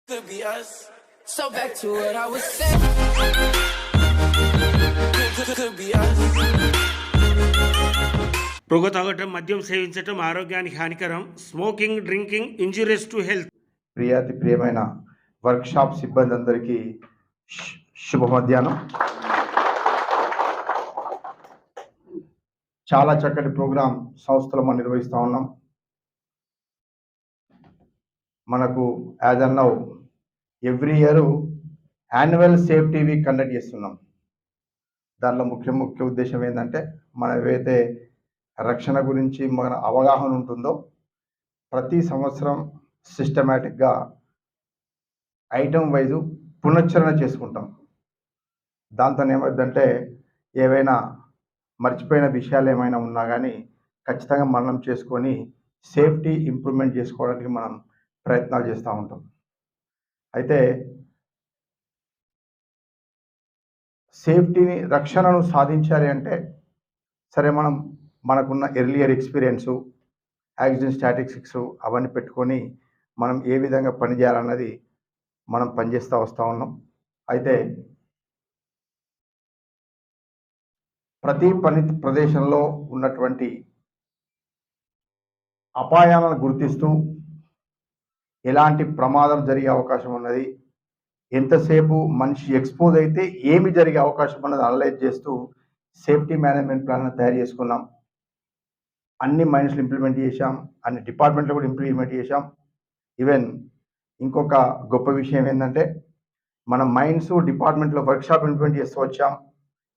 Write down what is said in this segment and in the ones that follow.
Could be us. So back to what I was saying. Could be us. పొగ తాగటం, మద్యం సేవించటం ఆరోగ్యానికి హానికరం. Smoking, drinking injurious to health. ప్రియమైన వర్క్షాప్ సిబ్బంది అందరికీ శుభ మధ్యాహ్నం. చాలా చక్కటి ప్రోగ్రాం సంస్థలో మనం నిర్వహిస్తూ ఉన్నాం. మనకు as an now every year annual safety week conduct చేస్తున్నాం. దానిలో ముఖ్య ఉద్దేశం ఏంటంటే, మనం ఏవైతే రక్షణ గురించి మన అవగాహన ఉంటుందో ప్రతి సంవత్సరం సిస్టమేటిక్గా ఐటమ్ వైజు పునశ్చరణ చేసుకుంటాం. దాంతో ఏమైందంటే, ఏవైనా మర్చిపోయిన విషయాలు ఏమైనా ఉన్నా కానీ ఖచ్చితంగా మననం చేసుకొని సేఫ్టీ ఇంప్రూవ్మెంట్ చేసుకోవడానికి మనం ప్రయత్నాలు చేస్తూ ఉంటాం. అయితే సేఫ్టీని, రక్షణను సాధించాలి అంటే సరే, మనకున్న ఎర్లియర్ ఎక్స్పీరియన్సు, యాక్సిడెంట్ స్టాటిస్టిక్స్ అవన్నీ పెట్టుకొని మనం ఏ విధంగా పనిచేయాలన్నది మనం పనిచేస్తూ వస్తూ ఉన్నాం. అయితే ప్రతి పని ప్రదేశంలో ఉన్నటువంటి అపాయాలను గుర్తిస్తూ ఎలాంటి ప్రమాదం జరిగే అవకాశం ఉన్నది, ఎంతసేపు మనిషి ఎక్స్పోజ్ అయితే ఏమి జరిగే అవకాశం ఉన్నది అనలైజ్ చేస్తూ సేఫ్టీ మేనేజ్మెంట్ ప్లాన్ తయారు చేసుకున్నాం. అన్ని మైన్స్లో ఇంప్లిమెంట్ చేశాం, అన్ని డిపార్ట్మెంట్లో కూడా ఇంప్లిమెంట్ చేశాం. ఈవెన్ ఇంకొక గొప్ప విషయం ఏంటంటే, మనం మైన్స్ డిపార్ట్మెంట్లో వర్క్షాప్ ఇంప్లిమెంట్ చేస్తూ వచ్చాం.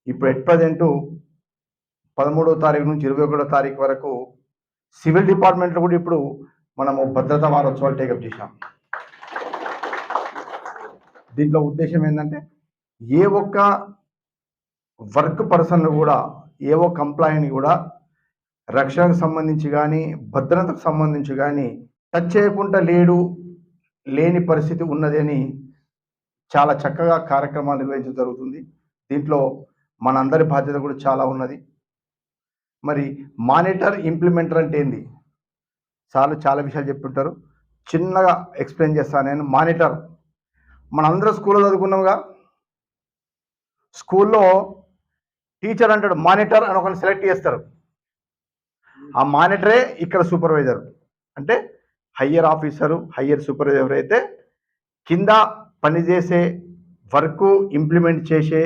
ఇప్పుడు ఎట్ ప్రజెంటు 13వ తారీఖు నుంచి 21వ తారీఖు వరకు సివిల్ డిపార్ట్మెంట్లో కూడా ఇప్పుడు మనము భద్రతా వారోత్సవాలు టేకప్ చేశాం. దీంట్లో ఉద్దేశం ఏంటంటే, ఏ ఒక్క వర్క్ పర్సన్ కూడా, ఏ ఒక్క ఎంప్లాయీని కూడా రక్షణకు సంబంధించి కానీ భద్రతకు సంబంధించి కానీ టచ్ చేయకుండా లేని పరిస్థితి ఉన్నది అని చాలా చక్కగా కార్యక్రమాలు నిర్వహించడం జరుగుతుంది. దీంట్లో మనందరి బాధ్యత కూడా చాలా ఉన్నది. మరి మానిటర్, ఇంప్లిమెంటర్ అంటే ఏంది? చాలా విషయాలు చెప్పుంటారు, చిన్నగా ఎక్స్ప్లెయిన్ చేస్తాను నేను. మానిటర్, మనందరం స్కూల్లో చదువుకున్నాంగా. స్కూల్లో టీచర్ అంటాడు మానిటర్ అని ఒకరిని సెలెక్ట్ చేస్తారు. ఆ మానిటరే ఇక్కడ సూపర్వైజర్. అంటే హయ్యర్ ఆఫీసరు, హయ్యర్ సూపర్వైజర్ ఎవరైతే కింద పనిచేసే వర్క్ ఇంప్లిమెంట్ చేసే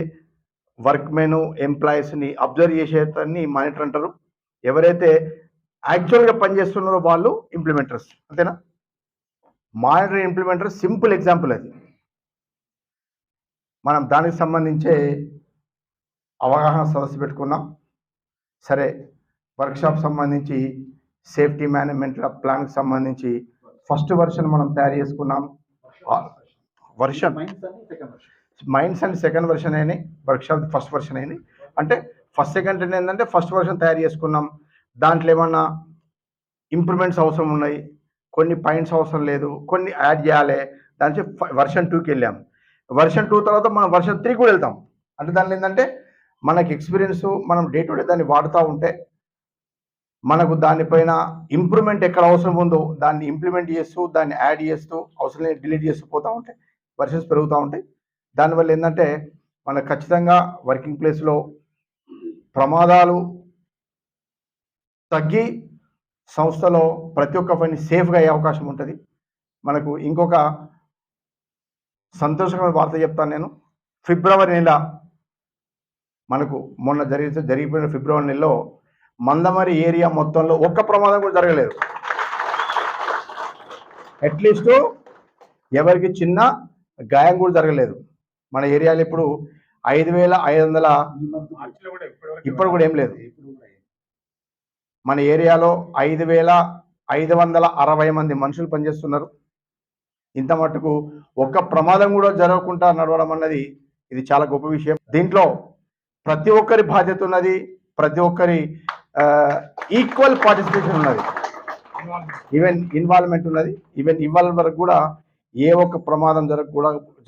వర్క్మెన్, ఎంప్లాయీస్ని అబ్జర్వ్ చేసేదాన్ని మానిటర్ అంటారు. ఎవరైతే యాక్చువల్గా పనిచేస్తున్నారో వాళ్ళు ఇంప్లిమెంటర్స్. అంతేనా? మానిటర్, ఇంప్లిమెంటర్ సింపుల్ ఎగ్జాంపుల్ అది. మనం దానికి సంబంధించే అవగాహన సదస్సు పెట్టుకున్నాం. సరే, వర్క్షాప్ సంబంధించి సేఫ్టీ మేనేజ్మెంట్ ప్లాన్కి సంబంధించి ఫస్ట్ వర్షన్ మనం తయారు చేసుకున్నాం. మైన్స్ అండ్ సెకండ్ వర్షన్ అయినాయి, వర్క్షాప్ ఫస్ట్ వర్షన్ అయింది. అంటే ఫస్ట్ సెకండ్ ఏంటంటే ఫస్ట్ వర్షన్ తయారు చేసుకున్నాం. దాంట్లో ఏమన్నా ఇంప్రూవ్మెంట్స్ అవసరం ఉన్నాయి, కొన్ని పాయింట్స్ అవసరం లేదు, కొన్ని యాడ్ చేయాలి. దాని వర్షన్ 2కి వెళ్ళాం. వర్షన్ 2 తర్వాత మనం వర్షన్ 3 కూడా వెళ్తాం. అంటే దానిలో ఏంటంటే, మనకి ఎక్స్పీరియన్స్, మనం డే టు డే దాన్ని వాడుతూ ఉంటే మనకు దానిపైన ఇంప్రూవ్మెంట్ ఎక్కడ అవసరం ఉందో దాన్ని ఇంప్లిమెంట్ చేస్తూ, దాన్ని యాడ్ చేస్తూ, అవసరం లేని డిలీట్ చేస్తూ పోతూ ఉంటాయి. వర్షన్స్ పెరుగుతూ ఉంటాయి. దానివల్ల ఏంటంటే, మనకు ఖచ్చితంగా వర్కింగ్ ప్లేస్లో ప్రమాదాలు తగ్గి సంస్థలో ప్రతి ఒక్క పని సేఫ్గా అయ్యే అవకాశం ఉంటుంది. మనకు ఇంకొక సంతోషకరమైన వార్త చెప్తాను నేను. ఫిబ్రవరి నెల, మనకు మొన్న జరిగిపోయిన ఫిబ్రవరి నెలలో మందమరి ఏరియా మొత్తంలో ఒక్క ప్రమాదం కూడా జరగలేదు. అట్లీస్ట్ ఎవరికి చిన్న గాయం కూడా జరగలేదు. మన ఏరియాలో ఇప్పుడు 5,500, ఇప్పుడు కూడా ఏం లేదు. మన ఏరియాలో 5,560 మంది మనుషులు పనిచేస్తున్నారు. ఇంత మటుకు ఒక్క ప్రమాదం కూడా జరగకుండా నడవడం అన్నది ఇది చాలా గొప్ప విషయం. దీంట్లో ప్రతి ఒక్కరి బాధ్యత ఉన్నది, ప్రతి ఒక్కరి ఈక్వల్ పార్టిసిపేషన్ ఉన్నది, ఈవెన్ ఇన్వాల్వ్మెంట్ ఉన్నది. ఈవెన్ ఇవాళ వరకు కూడా ఏ ఒక్క ప్రమాదం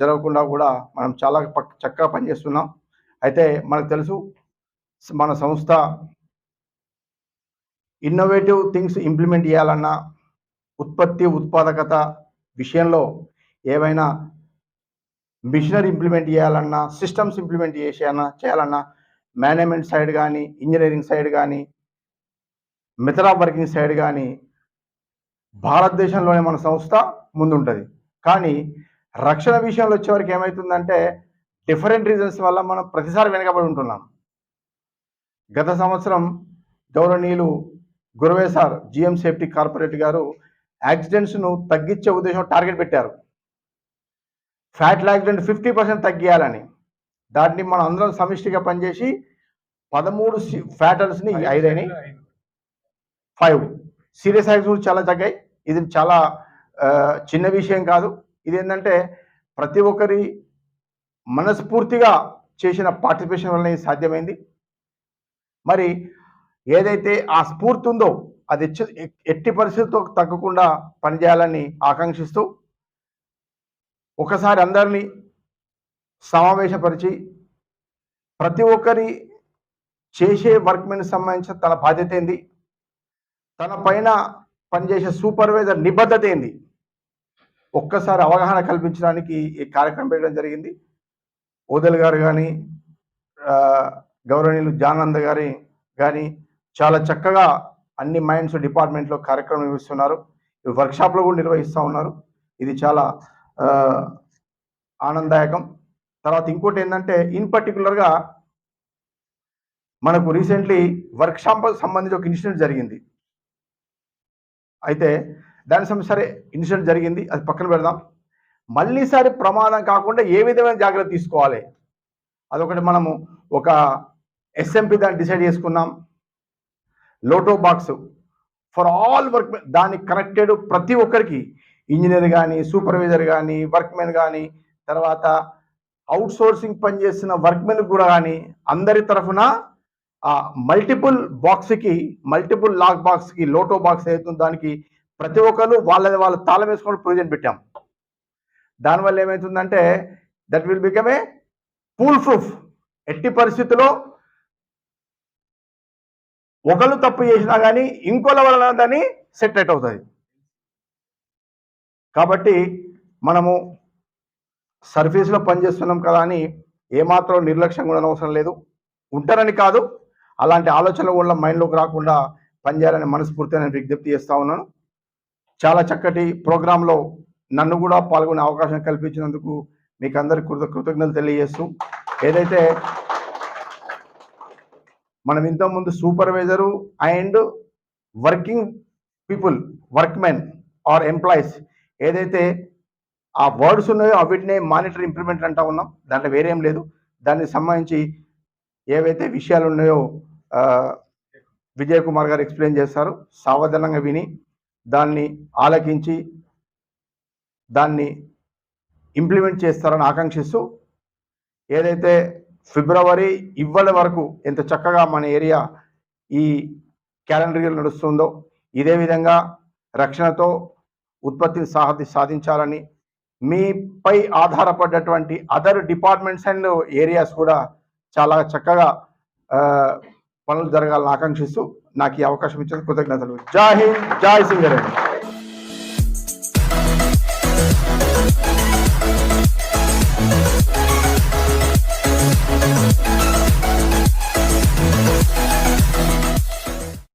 జరగకుండా కూడా మనం చాలా చక్కగా పనిచేస్తున్నాం. అయితే మనకు తెలుసు, మన సంస్థ ఇన్నోవేటివ్ థింగ్స్ ఇంప్లిమెంట్ చేయాలన్నా, ఉత్పత్తి ఉత్పాదకత విషయంలో ఏవైనా మిషనరీ ఇంప్లిమెంట్ చేయాలన్నా, సిస్టమ్స్ ఇంప్లిమెంట్ చేయాలన్నా మేనేజ్మెంట్ సైడ్ కానీ, ఇంజనీరింగ్ సైడ్ కానీ, మెథడ్ ఆఫ్ వర్కింగ్ సైడ్ కానీ భారతదేశంలోనే మన సంస్థ ముందుంటుంది. కానీ రక్షణ విషయంలో వచ్చేవరకు ఏమవుతుందంటే డిఫరెంట్ రీజన్స్ వల్ల మనం ప్రతిసారి వెనకబడి ఉంటున్నాం. గత సంవత్సరం గౌరవనీయులు గురవే సార్ జిఎం సేఫ్టీ కార్పొరేట్ గారు యాక్సిడెంట్స్ను తగ్గించే ఉద్దేశం టార్గెట్ పెట్టారు. Fatal accident 50% తగ్గియాలని. దాన్ని మనం అందరం సమిష్టిగా పనిచేసి 13 ఫ్యాటల్స్ని 5 అయినాయి, 5 సీరియస్ యాక్సిడెంట్స్ చాలా తగ్గాయి. ఇది చాలా చిన్న విషయం కాదు. ఇది ఏంటంటే ప్రతి ఒక్కరి మనస్ఫూర్తిగా చేసిన పార్టిసిపేషన్ వల్ల ఇది సాధ్యమైంది. మరి ఏదైతే ఆ స్ఫూర్తి ఉందో అది ఎట్టి పరిస్థితుల్లో తగ్గకుండా పనిచేయాలని ఆకాంక్షిస్తూ ఒకసారి అందరినీ సమావేశపరిచి ప్రతి ఒక్కరి చేసే వర్క్మెన్ సంబంధించిన తన బాధ్యత ఏంది, తన పైన పనిచేసే సూపర్వైజర్ నిబద్ధత ఏంది, ఒక్కసారి అవగాహన కల్పించడానికి ఈ కార్యక్రమం పెట్టడం జరిగింది. ఓదెల్ గారు కానీ, గౌరవనీయులు జానంద్ గారి కానీ చాలా చక్కగా అన్ని మైండ్స్ డిపార్ట్మెంట్లో కార్యక్రమం నిర్వహిస్తున్నారు. వర్క్షాప్లో కూడా నిర్వహిస్తూ ఉన్నారు. ఇది చాలా ఆనందదాయకం. తర్వాత ఇంకోటి ఏంటంటే ఇన్ పర్టికులర్గా మనకు రీసెంట్లీ వర్క్షాప్ సంబంధించి ఒక ఇన్సిడెంట్ జరిగింది. అయితే దాని సరే ఇన్సిడెంట్ జరిగింది, అది పక్కన పెడదాం. మళ్ళీసారి ప్రమాదం కాకుండా ఏ విధమైన జాగ్రత్త తీసుకోవాలి అదొకటి మనము ఒక ఎస్ఎంపి దాన్ని డిసైడ్ చేసుకున్నాం. లోటో బాక్స్ ఫర్ ఆల్ వర్క్, దానికి కనెక్టెడ్ ప్రతి ఒక్కరికి, ఇంజనీర్ కానీ, సూపర్వైజర్ కానీ, వర్క్మెన్ కానీ, తర్వాత అవుట్ సోర్సింగ్ పనిచేస్తున్న వర్క్మెన్ కూడా కానీ అందరి తరఫున మల్టిపుల్ బాక్స్కి, మల్టిపుల్ లాక్ బాక్స్కి లోటో బాక్స్ అవుతుంది. దానికి ప్రతి ఒక్కరు వాళ్ళ తాళం వేసుకొని ప్రొవిజన్ పెట్టాం. దానివల్ల ఏమవుతుందంటే that will become a pool proof. ఎట్టి పరిస్థితుల్లో ఒకళ్ళు తప్పు చేసినా కానీ ఇంకోళ్ళ వలన దాన్ని సెట్ అవుతుంది. కాబట్టి మనము సర్వీస్లో పనిచేస్తున్నాం కదా అని ఏమాత్రం నిర్లక్ష్యం కూడా అవసరం లేదు. ఉంటారని కాదు, అలాంటి ఆలోచనలు కూడా మైండ్లోకి రాకుండా పనిచేయాలని మనస్ఫూర్తిగా నేను విజ్ఞప్తి చేస్తూ ఉన్నాను. చాలా చక్కటి ప్రోగ్రాంలో నన్ను కూడా పాల్గొనే అవకాశం కల్పించినందుకు మీకు అందరికీ కృతజ్ఞతలు తెలియజేస్తూ, ఏదైతే మనం ఇంతకుముందు supervisor and working people, workmen or employees ఏదైతే ఆ వర్డ్స్ ఉన్నాయో వీటినే మానిటర్ ఇంప్లిమెంట్ అంటూ ఉన్నాం. దాంట్లో వేరేం లేదు. దానికి సంబంధించి ఏవైతే విషయాలు ఉన్నాయో విజయ్ కుమార్ గారు ఎక్స్ప్లెయిన్ చేస్తారు. సావధానంగా విని దాన్ని ఆలకించి దాన్ని ఇంప్లిమెంట్ చేస్తారని ఆకాంక్షిస్తూ, ఏదైతే ఫిబ్రవరి ఇవ్వల వరకు ఎంత చక్కగా మన ఏరియా ఈ క్యాలెండర్ ఇయర్ నడుస్తుందో ఇదే విధంగా రక్షణతో ఉత్పత్తిని సాధించాలని, మీపై ఆధారపడ్డటువంటి అదర్ డిపార్ట్మెంట్స్ అండ్ ఏరియాస్ కూడా చాలా చక్కగా పనులు జరగాలని ఆకాంక్షిస్తూ నాకు ఈ అవకాశం ఇచ్చిన కృతజ్ఞతలు. జై హింద్, జై సింగరేణి.